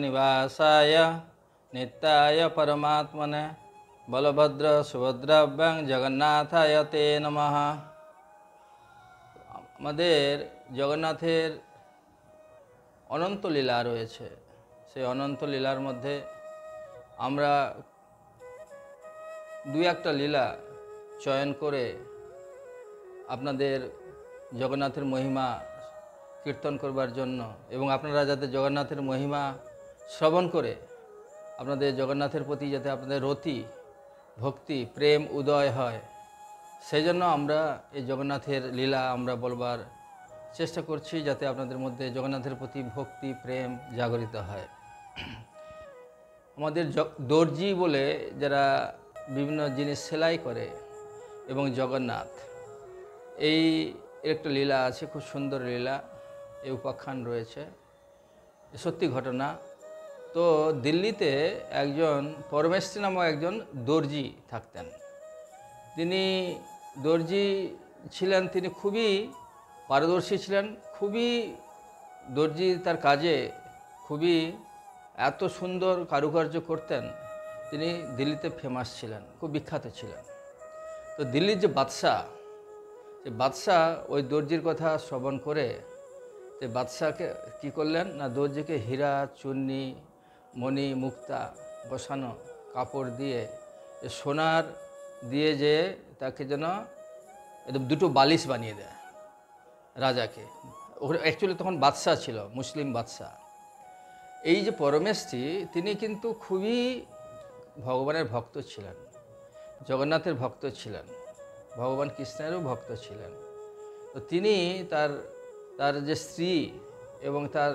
নিবাসায় নিত্যায় পরমাত্মনে বলভদ্র সুভদ্রাভ্যাং জগন্নাথায় তে নমঃ। আমাদের জগন্নাথের অনন্ত লীলা রয়েছে। সেই অনন্ত লীলার মধ্যে আমরা দুই একটা লীলা চয়ন করে আপনাদের জগন্নাথের মহিমা কীর্তন করবার জন্য এবং আপনারা যাতে জগন্নাথের মহিমা শ্রবণ করে আপনাদের জগন্নাথের প্রতি যাতে আপনাদের রতি ভক্তি প্রেম উদয় হয়, সেই জন্য আমরা এই জগন্নাথের লীলা আমরা বলবার চেষ্টা করছি, যাতে আপনাদের মধ্যে জগন্নাথের প্রতি ভক্তি প্রেম জাগরিত হয়। আমাদের দর্জি বলে যারা বিভিন্ন জিনিস সেলাই করে এবং জগন্নাথ, এই একটা লীলা আছে, খুব সুন্দর লীলা, এই উপাখ্যান রয়েছে, সত্যি ঘটনা। তো দিল্লিতে একজন পরমেশ্বরী নামক একজন দর্জি থাকতেন। তিনি দর্জি ছিলেন, তিনি খুবই পারদর্শী ছিলেন, খুবই দর্জি তার কাজে খুবই এত সুন্দর কারুকার্য করতেন, তিনি দিল্লিতে ফেমাস ছিলেন, খুব বিখ্যাত ছিলেন। তো দিল্লির যে বাদশাহ, যে বাদশাহ ওই দর্জির কথা শ্রবণ করে যে বাদশাহকে কী করলেন না, দর্জিকে হীরা চূর্ণি মণি মুক্তা বসানো কাপড় দিয়ে সোনার দিয়ে যে তাকে যেন দুটো বালিশ বানিয়ে দেয় রাজাকে। অ্যাকচুয়ালি তখন বাদশাহ ছিল, মুসলিম বাদশাহ। এই যে পরমেশ্বরী, তিনি কিন্তু খুবই ভগবানের ভক্ত ছিলেন, জগন্নাথের ভক্ত ছিলেন, ভগবান কৃষ্ণেরও ভক্ত ছিলেন। তো তিনি তার যে স্ত্রী এবং তার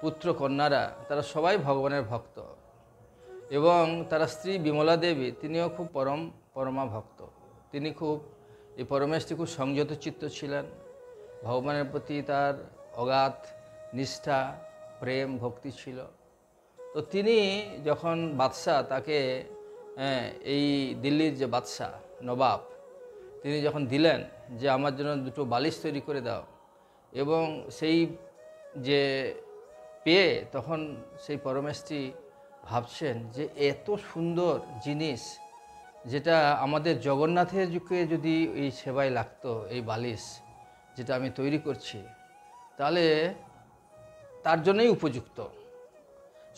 পুত্র কন্যারা, তারা সবাই ভগবানের ভক্ত, এবং তার স্ত্রী বিমলা দেবী, তিনিও খুব পরমা ভক্ত। তিনি এই পরমেশ্বরী খুব সংযত চিত্ত ছিলেন, ভগবানের প্রতি তার অগাধ নিষ্ঠা প্রেম ভক্তি ছিল। তো তিনি যখন বাদশাহ তাকে এই দিল্লির যে বাদশাহ নবাব, তিনি যখন দিলেন যে আমার জন্য দুটো বালিশ তৈরি করে দাও, এবং সেই যে পেয়ে তখন সেই পরমেশ্বরী ভাবছেন যে এত সুন্দর জিনিস, যেটা আমাদের জগন্নাথের যুগে যদি এই সেবায় লাগতো, এই বালিশ যেটা আমি তৈরি করছি, তাহলে তার জন্যই উপযুক্ত।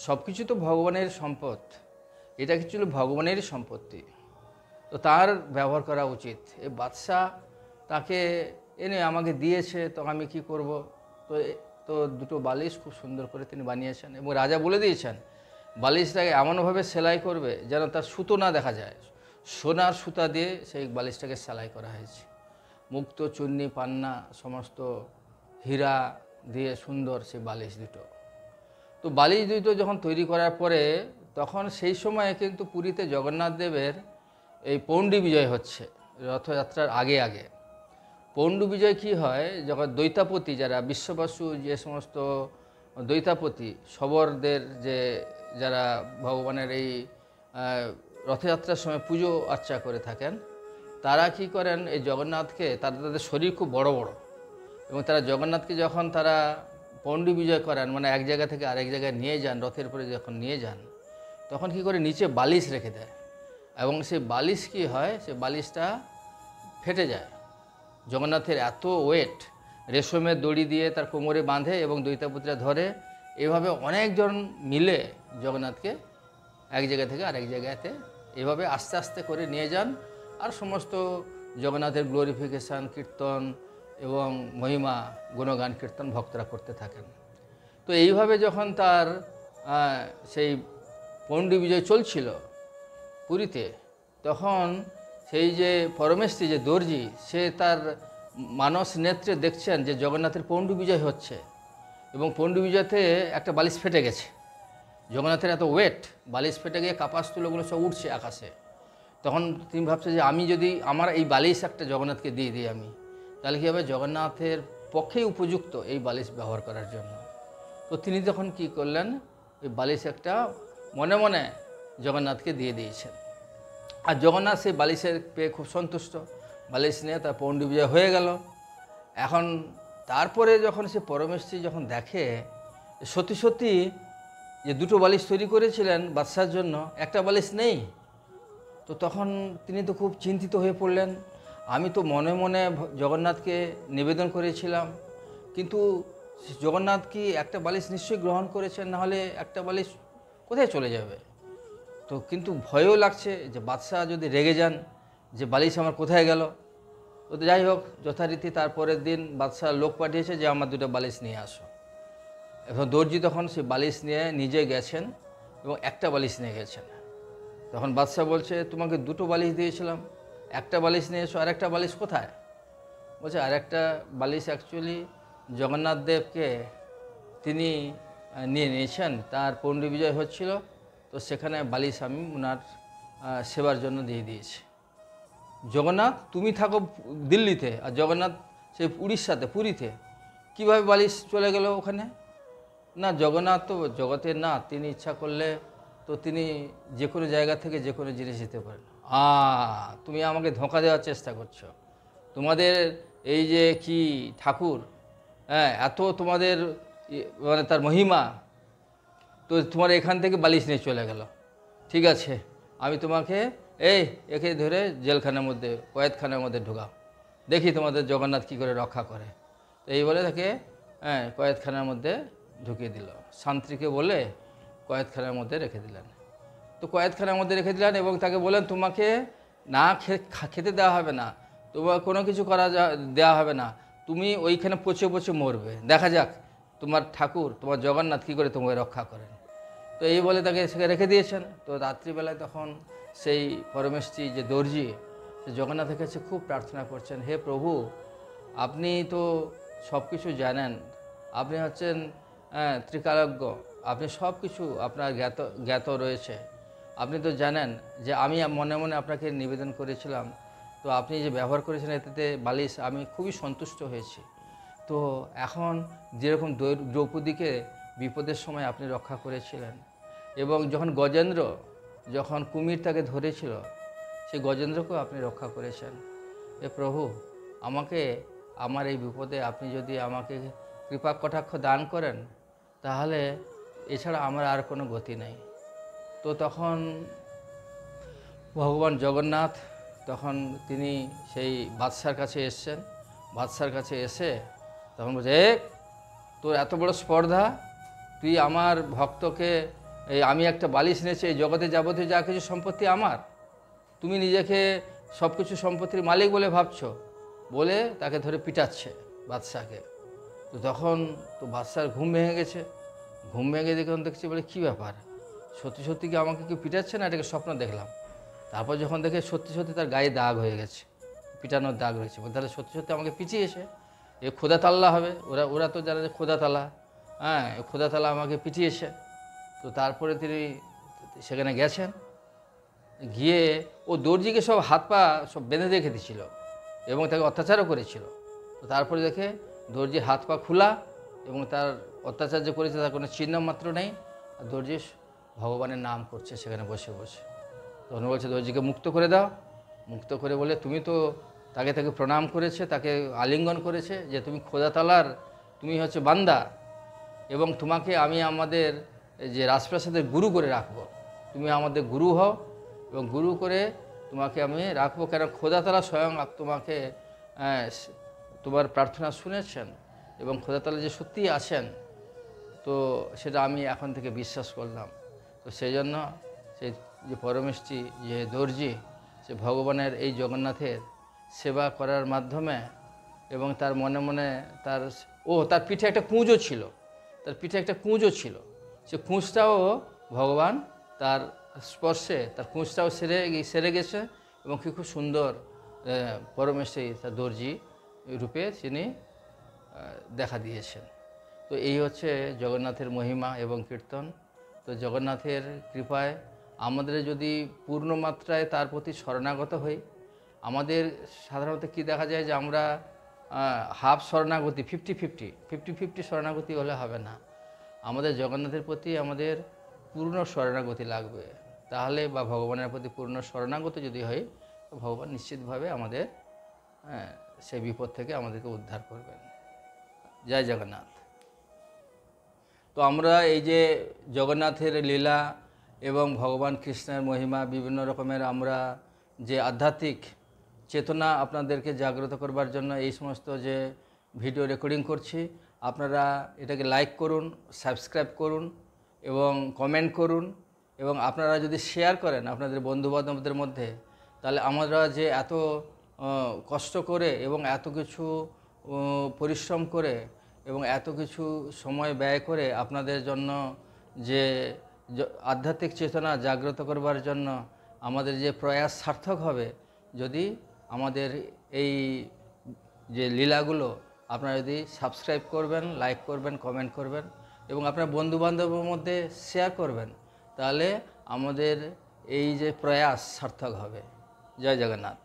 সব কিছু তো ভগবানের সম্পদ, এটা কিছু ভগবানেরই সম্পত্তি, তো তার ব্যবহার করা উচিত। এই বাদশাহ তাকে এনে আমাকে দিয়েছে, তো আমি কি করব? তো দুটো বালিশ খুব সুন্দর করে তিনি বানিয়েছেন, এবং রাজা বলে দিয়েছেন বালিশটাকে এমনভাবে সেলাই করবে যেন তার সুতো না দেখা যায়। সোনার সুতা দিয়ে সেই বালিশটাকে সেলাই করা হয়েছে, মুক্ত চূর্ণি পান্না সমস্ত হীরা দিয়ে সুন্দর সেই বালিশ দুটো। তো বালিশ দুটো যখন তৈরি করার পরে, তখন সেই সময়ে কিন্তু পুরীতে জগন্নাথ দেবের এই পৌণ্ডী বিজয় হচ্ছে, রথযাত্রার আগে আগে। পৌণ্ডী বিজয় কী হয়, যখন দৈতাপতি যারা বিশ্ববাসু, যে সমস্ত দৈতাপতি শবরদের যারা ভগবানের এই রথযাত্রার সময় পুজো আর্চা করে থাকেন, তারা কি করেন, এই জগন্নাথকে, তাদের শরীর খুব বড় বড়, এবং তারা জগন্নাথকে যখন তারা পৌণ্ডী বিজয় করেন, মানে এক জায়গা থেকে আরেক জায়গায় নিয়ে যান, রথের পরে যখন নিয়ে যান, তখন কি করে নিচে বালিশ রেখে দেয়, এবং সেই বালিশ কি হয়, সে বালিশটা ফেটে যায়। জগন্নাথের এত ওয়েট, রেশমের দড়ি দিয়ে তার কোমরে বাঁধে এবং দৈতাপতিরা ধরে, এভাবে অনেকজন মিলে জগন্নাথকে এক জায়গা থেকে আরেক জায়গাতে এভাবে আস্তে আস্তে করে নিয়ে যান, আর সমস্ত জগন্নাথের গ্লোরিফিকেশান কীর্তন এবং মহিমা গুণগান কীর্তন ভক্তরা করতে থাকেন। তো এইভাবে যখন তার সেই পৌণ্ডী বিজয় চলছিল পুরীতে, তখন সেই যে পরমেশ্বরী যে দর্জি, সে তার মানস নেত্রে দেখছেন যে জগন্নাথের পৌণ্ডী বিজয় হচ্ছে, এবং পৌণ্ডী বিজয়তে একটা বালিশ ফেটে গেছে। জগন্নাথের এত ওয়েট, বালিশ ফেটে গিয়ে কাপাস তুলোগুলো সব উঠছে আকাশে। তখন তিনি ভাবছে যে আমি যদি আমার এই বালিশ একটা জগন্নাথকে দিয়ে দিই আমি, তাহলে কী হবে, জগন্নাথের পক্ষেই উপযুক্ত এই বালিশ ব্যবহার করার জন্য। তো তিনি তখন কি করলেন, এই বালিশ একটা মনে মনে জগন্নাথকে দিয়ে দিয়েছেন। আর জগন্নাথ সেই বালিশের পেয়ে খুব সন্তুষ্ট, বালিশ নিয়ে তার পৌণ্ডী বিজয় হয়ে গেল। এখন তারপরে যখন সে পরমেশ্বরী যখন দেখে সত্যি সত্যি যে দুটো বালিশ তৈরি করেছিলেন বাদশার জন্য, একটা বালিশ নেই। তো তখন তিনি তো খুব চিন্তিত হয়ে পড়লেন। আমি তো মনে মনে জগন্নাথকে নিবেদন করেছিলাম, কিন্তু জগন্নাথ কি একটা বালিশ নিশ্চয়ই গ্রহণ করেছেন, নাহলে একটা বালিশ কোথায় চলে যাবে। তো কিন্তু ভয়ও লাগছে যে বাদশাহ যদি রেগে যান যে বালিশ আমার কোথায় গেল। তো যাই হোক, যথারীতি তারপরের দিন বাদশাহ লোক পাঠিয়েছে যে আমার দুটো বালিশ নিয়ে আসো। এখন দর্জি তখন সেই বালিশ নিয়ে নিজে গেছেন এবং একটা বালিশ নিয়ে গেছেন। তখন বাদশাহ বলছে, তোমাকে দুটো বালিশ দিয়েছিলাম, একটা বালিশ নিয়ে এসো, আর একটা বালিশ কোথায়? বলছে, আর একটা বালিশ অ্যাকচুয়ালি জগন্নাথ দেবকে তিনি নিয়ে নিয়েছেন, তার পণ্ডি বিজয় হচ্ছিল, তো সেখানে বালিশ আমি ওনার সেবার জন্য দিয়ে দিয়েছি। জগন্নাথ, তুমি থাকো দিল্লিতে, আর জগন্নাথ সেই উড়িষ্যাতে, পুরীতে, কীভাবে বালিশ চলে গেল ওখানে? না, জগন্নাথ তো জগতের না, তিনি ইচ্ছা করলে তো তিনি যে কোনো জায়গা থেকে যে কোনো জিনিস দিতে পারেন। তুমি আমাকে ধোঁকা দেওয়ার চেষ্টা করছো। তোমাদের এই যে কি ঠাকুর, হ্যাঁ, এত তোমাদের মানে তার মহিমা, তো তোমার এখান থেকে বালিশ নিয়ে চলে গেল। ঠিক আছে, আমি তোমাকে একে ধরে জেলখানার মধ্যে, কয়েদখানার মধ্যে ঢোকাও, দেখি তোমাদের জগন্নাথ কী করে রক্ষা করে। তো এই বলে তাকে কয়েদখানার মধ্যে ঢুকিয়ে দিল। শান্তিকে বলে কয়েদখানার মধ্যে রেখে দিলেন। তো কয়েদখানার মধ্যে রেখে দিলেন এবং তাকে বললেন, তোমাকে না খেতে দেওয়া হবে না, তোমার কোনো কিছু দেওয়া হবে না, তুমি ওইখানে পচে পচে মরবে, দেখা যাক তোমার ঠাকুর, তোমার জগন্নাথ কী করে তোমাকে রক্ষা করেন। তো এই বলে তাকে সেখানে রেখে দিয়েছেন। তো রাত্রিবেলায় তখন সেই পরমেশটি যে দর্জি, সে জগন্নাথের কাছে খুব প্রার্থনা করছেন, হে প্রভু, আপনি তো সব কিছু জানেন, আপনি হচ্ছেন ত্রিকালজ্ঞ, আপনি সব কিছু আপনার জ্ঞাত রয়েছে, আপনি তো জানেন যে আমি মনে মনে আপনাকে নিবেদন করেছিলাম, তো আপনি যে ব্যবহার করেছেন এতে বালিশ, আমি খুবই সন্তুষ্ট হয়েছি। তো এখন যেরকম দ্রৌপদীকে বিপদের সময় আপনি রক্ষা করেছিলেন, এবং যখন গজেন্দ্র, যখন কুমির তাকে ধরেছিল, সেই গজেন্দ্রকেও আপনি রক্ষা করেছেন। এ প্রভু, আমাকে আমার এই বিপদে আপনি যদি আমাকে কৃপা কটাক্ষ দান করেন, তাহলে এছাড়া আমার আর কোনো গতি নেই। তো তখন ভগবান জগন্নাথ, তখন তিনি সেই বাদশার কাছে এসছেন। বাদশার কাছে এসে তখন বলছে, তোর এত বড় স্পর্ধা, তুই আমার ভক্তকে, আমি একটা বালিশ নিয়েছি, এই জগতে যাবতীয় যা কিছু সম্পত্তি আমার, তুমি নিজেকে সব কিছু সম্পত্তির মালিক বলে ভাবছো, বলে তাকে ধরে পিটাচ্ছে বাদশাকে। তো তখন তো বাদশার ঘুম ভেঙে গেছে। ঘুম ভেঙে দেখছি, বলে কী ব্যাপার, সত্যি সত্যি কি আমাকে কেউ পিটাচ্ছে না, এটাকে স্বপ্ন দেখলাম? তারপর যখন দেখে সত্যি সত্যি তার গায়ে দাগ হয়ে গেছে, পিটানোর দাগ রয়েছে, তাহলে সত্যি সত্যি আমাকে পিটিয়েছে, এ খোদা তাল্লা হবে, ওরা তো জানে যে খোদা তালা, হ্যাঁ, খোদা তালা আমাকে পিটিয়েছে। তো তারপরে তিনি সেখানে গেছেন, গিয়ে ও দর্জিকে সব হাত পা সব বেঁধে রেখে দিয়েছিল এবং তাকে অত্যাচারও করেছিল। তো তারপরে দেখে দর্জির হাত পা খোলা এবং তার অত্যাচার যে করেছে তার কোনো চিহ্ন মাত্র নেই, আর দর্জি ভগবানের নাম করছে সেখানে বসে বসে। তখন বলছে, দর্জিকে মুক্ত করে দাও। মুক্ত করে বলে, তুমি তো তাকে প্রণাম করেছে, তাকে আলিঙ্গন করেছে যে তুমি খোদা তালার, তুমি হচ্ছে বান্দা, এবং তোমাকে আমি আমাদের যে রাজপ্রাসাদের গুরু করে রাখবো, তুমি আমাদের গুরু হও, এবং গুরু করে তোমাকে আমি রাখবো, কেন খোদা তালা স্বয়ং তোমাকে তোমার প্রার্থনা শুনেছেন, এবং খোদা তালা যে সত্যিই আছেন, তো সেটা আমি এখন থেকে বিশ্বাস করলাম। তো সেই জন্য সেই যে পরমেশটি যে দর্জি, সে ভগবানের এই জগন্নাথের সেবা করার মাধ্যমে, এবং তার মনে মনে তার পিঠে একটা কুঁজো ছিল, তার পিঠে একটা কুঁজো ছিল, সে কুঁজটাও ভগবান তার স্পর্শে, তার কুঁজটাও সেরে গেছে, এবং কি খুব সুন্দর পরমেশ্বরী তার দর্জি রূপে তিনি দেখা দিয়েছেন। তো এই হচ্ছে জগন্নাথের মহিমা এবং কীর্তন। তো জগন্নাথের কৃপায় আমাদের যদি পূর্ণ মাত্রায় তার প্রতি শরণাগত হই, আমাদের সাধারণত কি দেখা যায় যে আমরা হাফ শরণাগতি, 50-50 শরণাগতি হলে হবে না, আমাদের জগন্নাথের প্রতি আমাদের পূর্ণ শরণাগতি লাগবে। তাহলে বা ভগবানের প্রতি পূর্ণ শরণাগত যদি হয়, তো ভগবান নিশ্চিতভাবে আমাদের সেই বিপদ থেকে আমাদেরকে উদ্ধার করবেন। জয় জগন্নাথ। তো আমরা এই যে জগন্নাথের লীলা এবং ভগবান কৃষ্ণের মহিমা বিভিন্ন রকমের আমরা যে আধ্যাত্মিক চেতনা আপনাদেরকে জাগ্রত করবার জন্য এই সমস্ত যে ভিডিও রেকর্ডিং করছি, আপনারা এটাকে লাইক করুন, সাবস্ক্রাইব করুন এবং কমেন্ট করুন, এবং আপনারা যদি শেয়ার করেন আপনাদের বন্ধুবান্ধবদের মধ্যে, তাহলে আমরা যে এত কষ্ট করে এবং এত কিছু পরিশ্রম করে এবং এত কিছু সময় ব্যয় করে আপনাদের জন্য যে আধ্যাত্মিক চেতনা জাগ্রত করবার জন্য আমাদের যে প্রয়াস সার্থক হবে যদি আমাদের এই যে লীলাগুলো আপনারা যদি সাবস্ক্রাইব করবেন, লাইক করবেন, কমেন্ট করবেন এবং আপনার বন্ধুবান্ধবের মধ্যে শেয়ার করবেন, তাহলে আমাদের এই যে প্রয়াস সার্থক হবে। জয় জগন্নাথ।